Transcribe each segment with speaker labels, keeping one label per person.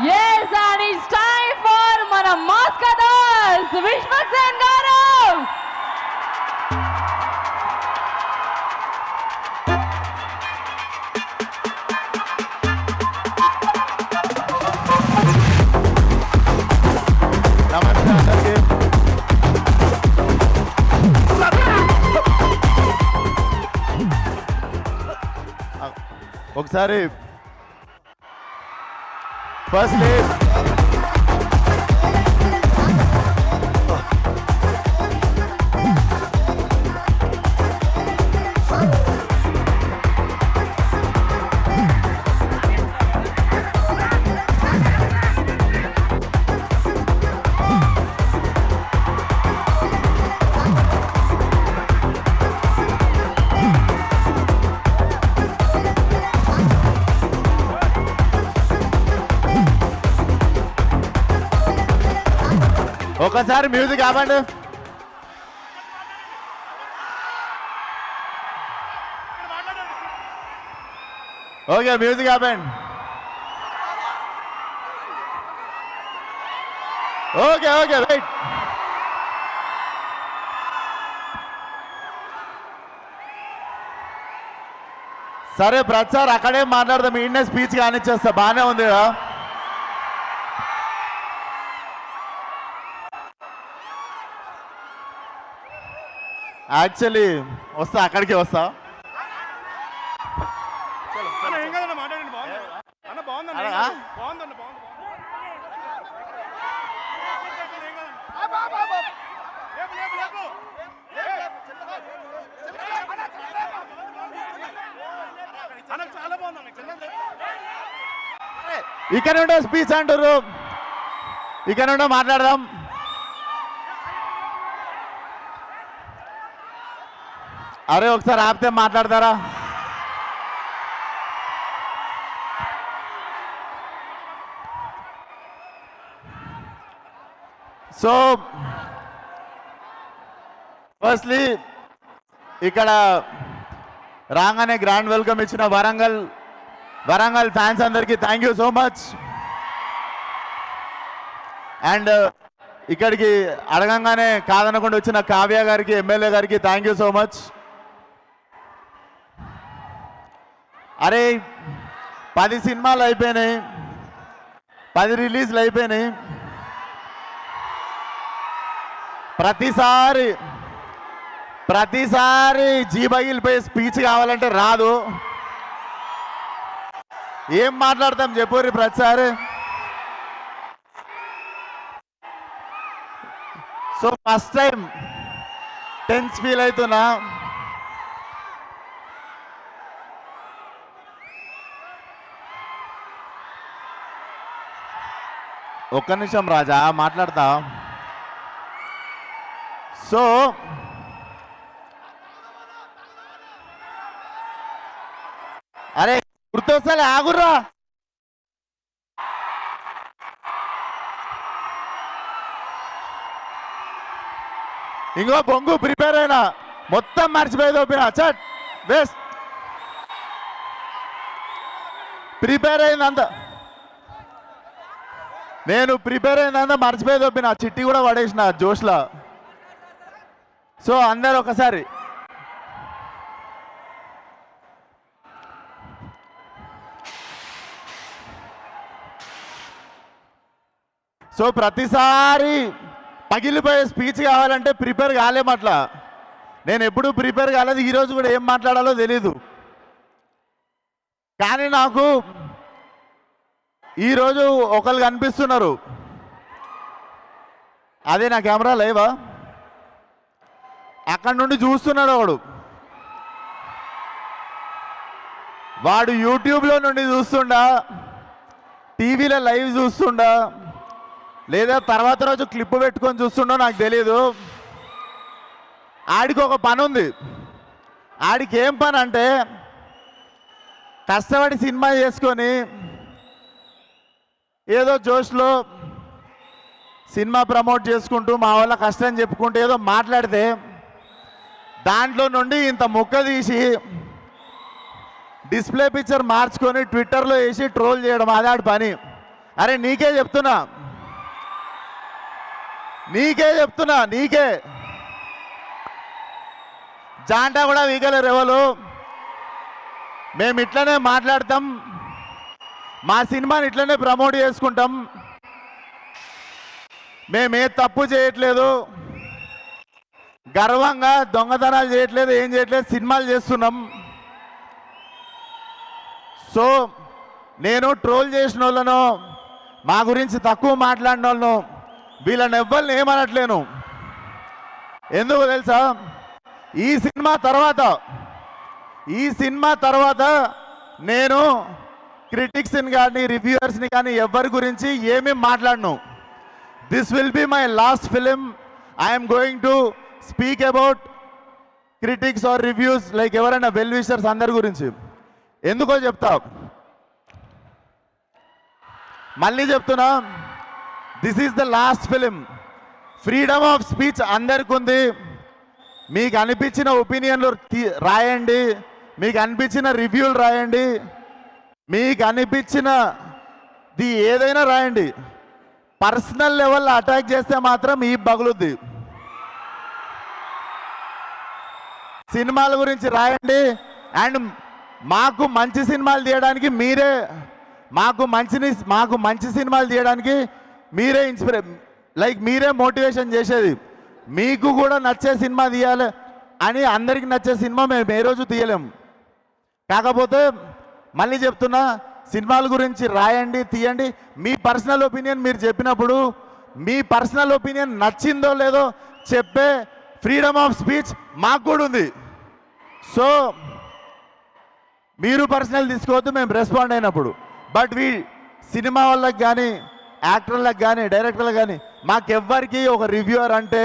Speaker 1: Yes, and it's time for మన మాస్కటర్స్ విశ్వక్సేన్ గారు.
Speaker 2: నమస్తే అందరికీ. ఒకసారి ఫస్ట్లీ ఒకసారి మ్యూజిక్ ఆపండి. ఓకే, మ్యూజిక్ ఆపండి. Okay okay wait. సరే ప్రతిసారి అక్కడే మాట్లాడదాం, ఈయనే స్పీచ్ కానిచ్చేస్తా. బాగానే ఉంది కదా? యాక్చువల్లీ వస్తా, అక్కడికి వస్తా. ఇక్కడ ఉండే స్పీచ్ అంటారు, ఇక్కడ ఉండే మాట్లాడదాం. అరే ఒకసారి ఆపితే మాట్లాడతారా? సో ఫస్ట్లీ ఇక్కడ రాగానే గ్రాండ్ వెల్కమ్ ఇచ్చిన వరంగల్ ఫ్యాన్స్ అందరికీ thank you so much. And ఇక్కడికి అడగంగానే కాదనకుండా వచ్చిన కావ్య గారికి, ఎమ్మెల్యే గారికి థ్యాంక్ యూ సో మచ్. అరే 10 సినిమాలు అయిపోయినాయి, 10 రిలీజ్లు అయిపోయినాయి. ప్రతిసారి జీబగిలిపోయి స్పీచ్ కావాలంటే రాదు. ఏం మాట్లాడతాం చెప్పుర్రి ప్రతిసారి. So first time tense feel అవుతున్నా. ఒక్క నిమిషం రాజా, మాట్లాడతా. సో అరే గుర్తొస్తలే, ఆగుర్రా. ఇంకో బొంగు ప్రిపేర్ అయినా మొత్తం మర్చిపోయి తోపినా. చట్ వేస్ట్. ప్రిపేర్ అయిందంతా, నేను ప్రిపేర్ అయిందంతా మర్చిపోయి తోపినా. చిట్టి కూడా పడేసిన జోష్లా. సో అందరు ఒకసారి సో ప్రతిసారి పగిలిపోయే స్పీచ్ కావాలంటే ప్రిపేర్ కాలేమట్లా. నేను ఎప్పుడూ ప్రిపేర్ కాలేదు, ఈరోజు కూడా ఏం మాట్లాడాలో తెలీదు. కానీ నాకు ఈరోజు ఒకళ్ళు కనిపిస్తున్నారు. అదే నా కెమెరా లేవా, అక్కడి నుండి చూస్తున్నాడు ఒకడు. వాడు యూట్యూబ్లో నుండి చూస్తుండా, టీవీలో లైవ్ చూస్తుండా, లేదా తర్వాత రోజు క్లిప్ పెట్టుకొని చూస్తుండో నాకు తెలీదు. ఆడికి ఒక పని ఉంది. ఆడికి ఏం పని అంటే కష్టపడి సినిమా చేసుకొని ఏదో జోష్లో సినిమా ప్రమోట్ చేసుకుంటూ మా వాళ్ళ కష్టం చెప్పుకుంటూ ఏదో మాట్లాడితే దాంట్లో నుండి ఇంత ముక్క తీసి డిస్ప్లే పిక్చర్ మార్చుకొని ట్విట్టర్లో వేసి ట్రోల్ చేయడం, అదాడి పని. అరే నీకే చెప్తున్నా, నీకే జాంటా కూడా వీగలేరు ఎవరు. మేము ఇట్లనే మాట్లాడతాం, మా సినిమాని ఇట్లనే ప్రమోట్ చేసుకుంటాం. మేమే తప్పు చేయట్లేదు, గర్వంగా దొంగతనాలు చేయట్లేదు, ఏం చేయట్లేదు, సినిమాలు చేస్తున్నాం. సో నేను ట్రోల్ చేసిన వాళ్ళను, మా గురించి తక్కువ మాట్లాడిన వాళ్ళను, వీళ్ళని ఎవ్వరిని ఏమనట్లేను. ఎందుకు తెలుసా, ఈ సినిమా తర్వాత నేను క్రిటిక్స్ని కానీ రివ్యూయర్స్ని కానీ ఎవరి గురించి ఏమీ మాట్లాడను. This will be my last film. I'm going to speak about critics or reviews like ఎవరైనా వెల్ విషర్స్ అందరి గురించి. ఎందుకో చెప్తా, మళ్ళీ చెప్తున్నా, this is the last film. Freedom of speech అందరికి ఉంది. మీకు అనిపించిన ఒపీనియన్లు రాయండి, మీకు అనిపించిన రివ్యూలు రాయండి, మీకు అనిపించినది ఏదైనా రాయండి. పర్సనల్ లెవెల్లో అటాక్ చేస్తే మాత్రం ఈ పగులుద్ది. సినిమాల గురించి రాయండి. అండ్ మాకు మంచి సినిమాలు తీయడానికి మీరే, మాకు మంచి సినిమాలు తీయడానికి మీరే మీరే మోటివేషన్ చేసేది. మీకు కూడా నచ్చే సినిమా తీయాలి అని అందరికి నచ్చే సినిమా మేము ఏ రోజు తీయలేము. కాకపోతే మళ్ళీ చెప్తున్నా, సినిమాల గురించి రాయండి, తీయండి. మీ పర్సనల్ ఒపీనియన్ మీరు చెప్పినప్పుడు మీ పర్సనల్ ఒపీనియన్ నచ్చిందో లేదో చెప్పే ఫ్రీడమ్ ఆఫ్ స్పీచ్ మాకు కూడా ఉంది. సో మీరు పర్సనల్ తీసుకోవద్దు మేము రెస్పాండ్ అయినప్పుడు. బట్ సినిమా వాళ్ళకి కానీ యాక్టర్లకు కానీ డైరెక్టర్లకు కానీ మాకెవ్వరికి ఒక రివ్యూవర్ అంటే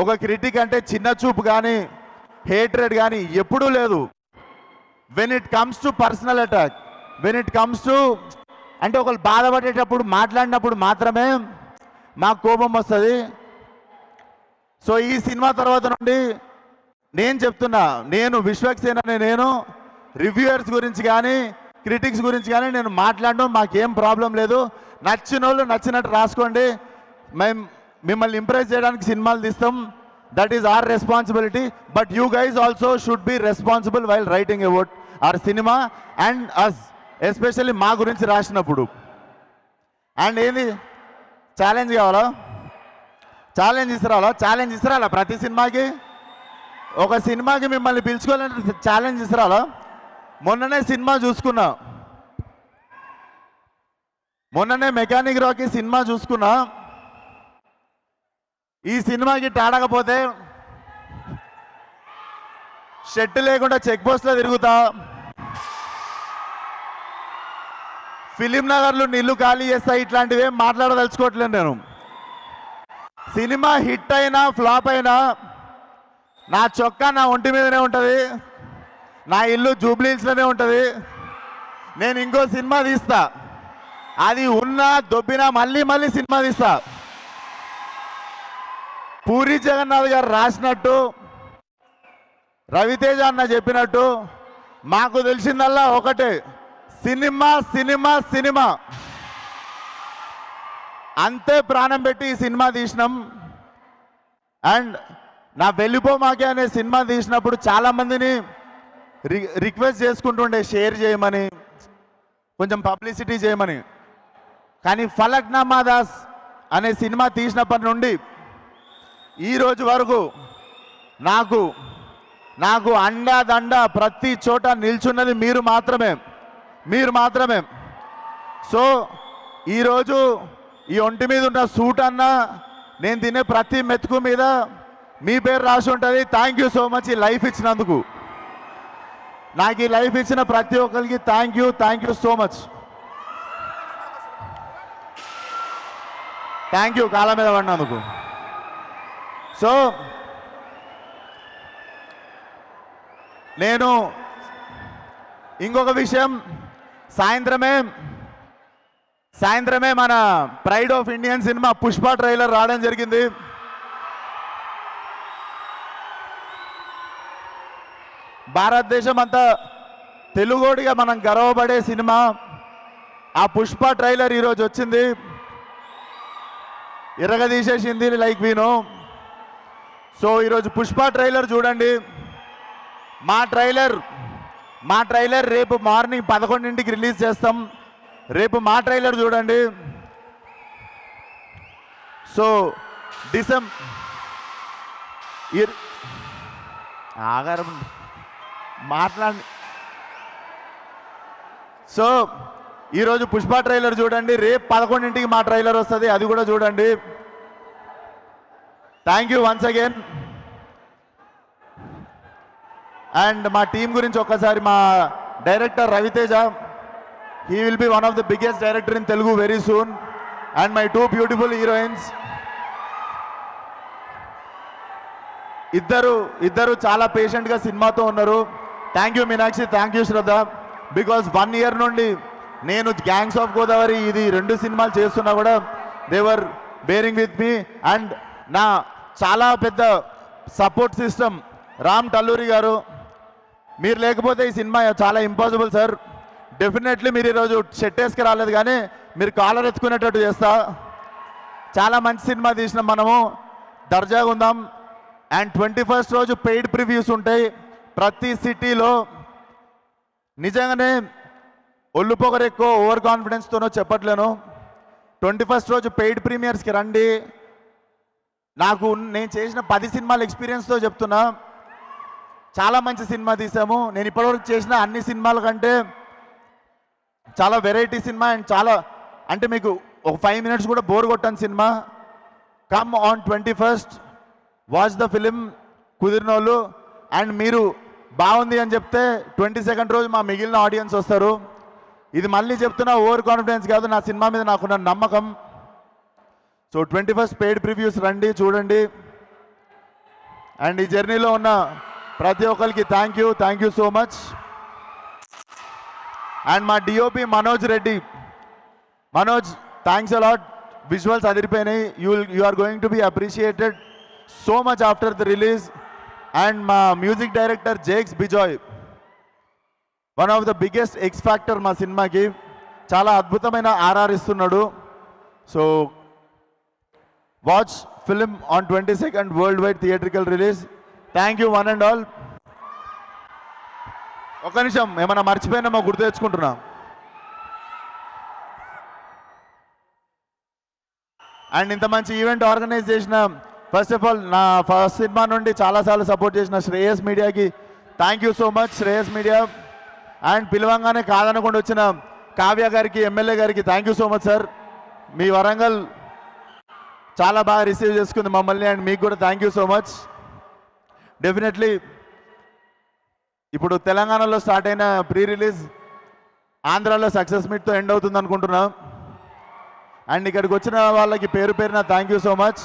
Speaker 2: ఒక క్రిటిక్ అంటే చిన్న చూపు కానీ హేట్రెడ్ కానీ ఎప్పుడూ లేదు. When it comes to personal attack, when it comes to అంటే ఒకరు బాధపడేటప్పుడు మాట్లాడినప్పుడు మాత్రమే మాకు కోపం వస్తుంది. సో ఈ సినిమా తర్వాత నుండి నేను చెప్తున్నా, నేను విశ్వక్సేన్ అనే నేను రివ్యూయర్స్ గురించి కానీ క్రిటిక్స్ గురించి కానీ నేను మాట్లాడడం మాకేం ప్రాబ్లం లేదు. నచ్చిన వాళ్ళు నచ్చినట్టు రాసుకోండి. మేము మిమ్మల్ని ఇంప్రెస్ చేయడానికి సినిమాలు తీస్తాం. That is our responsibility. But you guys also should be responsible while writing about our cinema and us, especially మా గురించి రాసినప్పుడు. అండ్ ఏంది ఛాలెంజ్ కావాలా? ఛాలెంజ్ ఇస్తారా ప్రతి సినిమాకి? ఒక సినిమాకి మిమ్మల్ని పిలుచుకోవాలంటే ఛాలెంజ్ ఇస్తారా? మొన్ననే సినిమా చూసుకున్నా, మొన్ననే మెకానిక్ రాకీ సినిమా చూసుకున్నా. ఈ సినిమాకి ఆడకపోతే షెట్ లేకుండా చెక్ పోస్ట్లో తిరుగుతా, ఫిలిం నగర్లో నీళ్లు ఖాళీ చేస్తా. ఇట్లాంటివి ఏం మాట్లాడదలుచుకోవట్లేదు నేను. సినిమా హిట్ అయినా ఫ్లాప్ అయినా నా చొక్కా నా ఒంటి మీదనే ఉంటుంది, నా ఇల్లు జూబ్లీహిల్స్లోనే ఉంటుంది. నేను ఇంకో సినిమా తీస్తా, అది ఉన్నా దొబ్బినా మళ్ళీ సినిమా తీస్తా. పూరి జగన్నాథ్ గారు రాసినట్టు, రవితేజ అన్న చెప్పినట్టు మాకు తెలిసిందల్లా ఒకటే, సినిమా సినిమా సినిమా. అంతే ప్రాణం పెట్టి ఈ సినిమా తీసినాం. అండ్ నా వెళ్ళిపో మాకే అనే సినిమా తీసినప్పుడు చాలామందిని రిక్వెస్ట్ చేసుకుంటుండే షేర్ చేయమని, కొంచెం పబ్లిసిటీ చేయమని. కానీ ఫలక్నామా దాస్ అనే సినిమా తీసినప్పటి నుండి ఈరోజు వరకు నాకు అండా దండ ప్రతి చోట నిల్చున్నది మీరు మాత్రమే. సో ఈరోజు ఈ ఒంటి మీద ఉన్న సూట్ అన్నా నేను తినే ప్రతి మెతుకు మీద మీ పేరు రాసి ఉంటుంది. థ్యాంక్ యూ సో మచ్ ఈ లైఫ్ ఇచ్చినందుకు. నాకు ఈ లైఫ్ ఇచ్చిన ప్రతి ఒక్కరికి thank you so much. Thank you కాళ్ళ మీద పడినందుకు. సో నేను ఇంకొక విషయం, సాయంత్రమే మన pride of Indian cinema Pushpa trailer రావడం జరిగింది. భారతదేశం అంతా తెలుగోడిగా మనం గర్వపడే సినిమా ఆ పుష్ప ట్రైలర్ ఈరోజు వచ్చింది, ఇరగదీసేసింది లైక్ వీనో. సో ఈరోజు పుష్ప ట్రైలర్ చూడండి. మా ట్రైలర్ రేపు మార్నింగ్ 11ంటికి రిలీజ్ చేస్తాం. రేపు మా ట్రైలర్ చూడండి. సో ఆగారం మాట్లాడి. సో ఈరోజు పుష్ప ట్రైలర్ చూడండి, రేపు 11ంటికి మా ట్రైలర్ వస్తుంది, అది కూడా చూడండి. Thank you once again. And మా టీం గురించి ఒక్కసారి, మా director Raviteja, he will be one of the biggest director in Telugu very soon. And my 2 beautiful heroines, ఇద్దరు చాలా పేషెంట్గా సినిమాతో ఉన్నారు. Thank you Meenakshi, thank you Shraddha. Because 1 year నుండి నేను గ్యాంగ్స్ ఆఫ్ గోదావరి ఇది 2 సినిమాలు చేస్తున్నా కూడా దేవర్ బేరింగ్ విత్ మీ. అండ్ నా చాలా పెద్ద సపోర్ట్ సిస్టమ్ రామ్ టల్లూరి గారు. మీరు లేకపోతే ఈ సినిమా చాలా ఇంపాసిబుల్ సార్. డెఫినెట్లీ మీరు ఈరోజు షెట్ వేసుకు రాలేదు, కానీ మీరు కాలర్ ఎత్తుకునేటట్టు చేస్తా. చాలా మంచి సినిమా తీసినాం మనము, దర్జాగా ఉందాం. అండ్ 21st రోజు పెయిడ్ ప్రివ్యూస్ ఉంటాయి ప్రతి సిటీలో. నిజంగానే ఒళ్ళు పొగరు ఎక్కువ ఓవర్ కాన్ఫిడెన్స్తోనో చెప్పట్లేను. 21st రోజు పెయిడ్ ప్రీమియర్స్కి రండి. నేను చేసిన 10 సినిమాల ఎక్స్పీరియన్స్తో చెప్తున్నా, చాలా మంచి సినిమా తీసాము. నేను ఇప్పటివరకు చేసిన అన్ని సినిమాల కంటే చాలా వెరైటీ సినిమా. అండ్ చాలా అంటే మీకు ఒక 5 minutes కూడా బోర్ కొట్టని సినిమా. Come on 21st, watch the film కుదిరినోళ్ళు. అండ్ మీరు బాగుంది అని చెప్తే 22nd రోజు మా మిగిలిన ఆడియన్స్ వస్తారు. ఇది మళ్ళీ చెప్తున్నా, ఓవర్ కాన్ఫిడెన్స్ కాదు, నా సినిమా మీద నాకున్న నమ్మకం. సో 21st పెయిడ్ ప్రివ్యూస్ రండి, చూడండి. అండ్ ఈ జర్నీలో ఉన్న ప్రతి ఒక్కరికి thank you so much. And మా DOP Manoj Reddy, Manoj thanks a lot. Visuals అదిరిపోయినాయి. You are going to be appreciated so much after the release. And మా music director Jakes Bejoy, one of the biggest X factor మా సినిమాకి. చాలా అద్భుతమైన ఆర్ఆర్ ఇస్తున్నాడు. So watch film on 22nd worldwide theatrical release. Thank you one and all. ఒక నిమిషం, ఏమన్నా మర్చిపోయినామో గుర్తు తెచ్చుకుంటున్నా. అండ్ ఇంత మంచి ఈవెంట్ ఆర్గనైజ్ చేసిన, ఫస్ట్ ఆఫ్ ఆల్ నా ఫస్ట్ సినిమా నుండి చాలాసార్లు సపోర్ట్ చేసిన శ్రేయస్ మీడియాకి thank you so much, Shreyas media. And పిలవంగానే కాదనకుండా వచ్చిన కావ్య గారికి, ఎమ్మెల్యే గారికి thank you so much sir. మీ వరంగల్ చాలా బాగా రిసీవ్ చేసుకుంది మమ్మల్ని. అండ్ మీకు కూడా thank you so much. Definitely ఇప్పుడు తెలంగాణలో స్టార్ట్ అయిన ప్రీ రిలీజ్ ఆంధ్రాలో సక్సెస్ మీట్తో ఎండ్ అవుతుంది అనుకుంటున్నాం. అండ్ ఇక్కడికి వచ్చిన వాళ్ళకి పేరు పేరున థ్యాంక్ యూ సో మచ్.